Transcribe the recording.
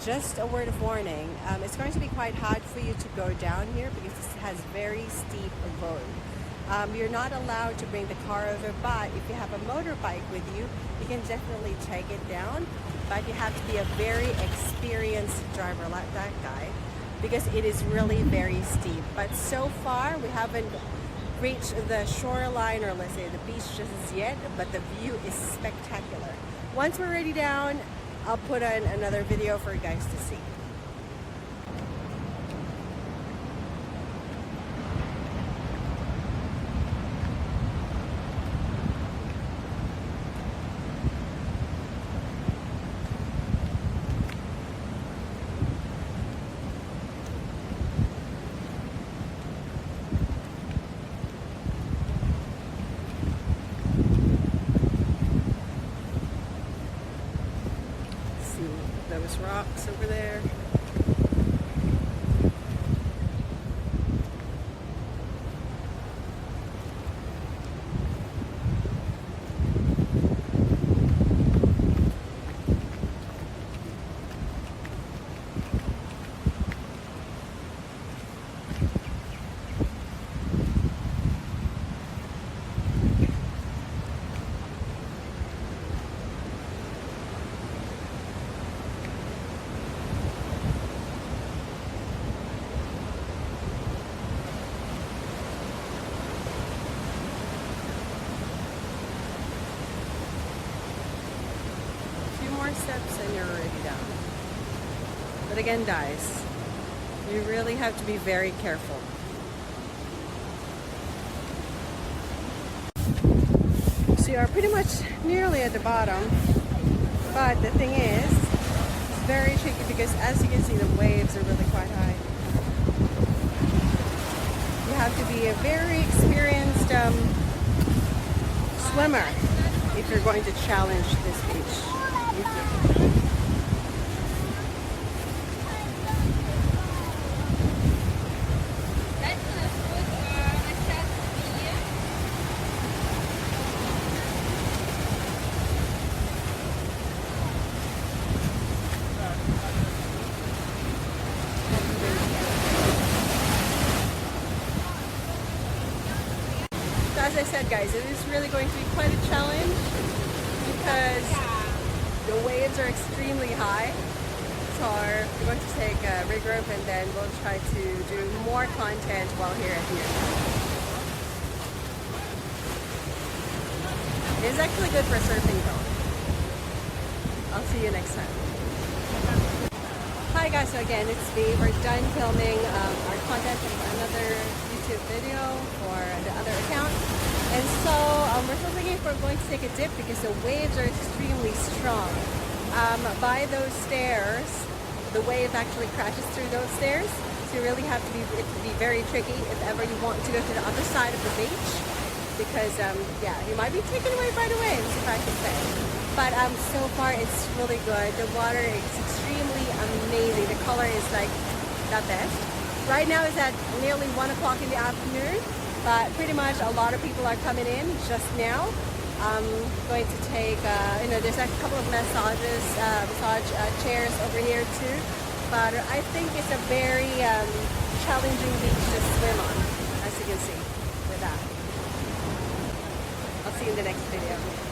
just a word of warning, it's going to be quite hard for you to go down here because this has very steep road. You're not allowed to bring the car over, but if you have a motorbike with you, you can definitely take it down, but you have to be a very experienced driver like that guy because it is really very steep. But so far we haven't reached the shoreline, or let's say the beach, just yet, but the view is spectacular. Once we're already down, I'll put on another video for you guys to see. Those rocks over there. Steps and you're already down. But again, guys, you really have to be very careful. So you are pretty much nearly at the bottom, but the thing is, it's very tricky because as you can see, the waves are really quite high. You have to be a very experienced swimmer if you're going to challenge this beach. As I said, guys, it is really going to be quite a challenge because the waves are extremely high. So we're going to take a regroup and then we'll try to do more content while here at here. It is actually good for surfing though. I'll see you next time. Hi guys, so again, it's me. We're done filming our content for another YouTube video for the other account. And so we're still thinking if we're going to take a dip because the waves are extremely strong. By those stairs, the wave actually crashes through those stairs. So you really have to be very tricky if ever you want to go to the other side of the beach. Because yeah, you might be taken away by the waves, if I could say. But so far it's really good. The water is extremely amazing. The color is like the best. Right now it's at nearly 1 o'clock in the afternoon, but pretty much a lot of people are coming in just now. I'm going to take, there's a couple of massage chairs over here too. But I think it's a very challenging beach to swim on, as you can see with that. I'll see you in the next video.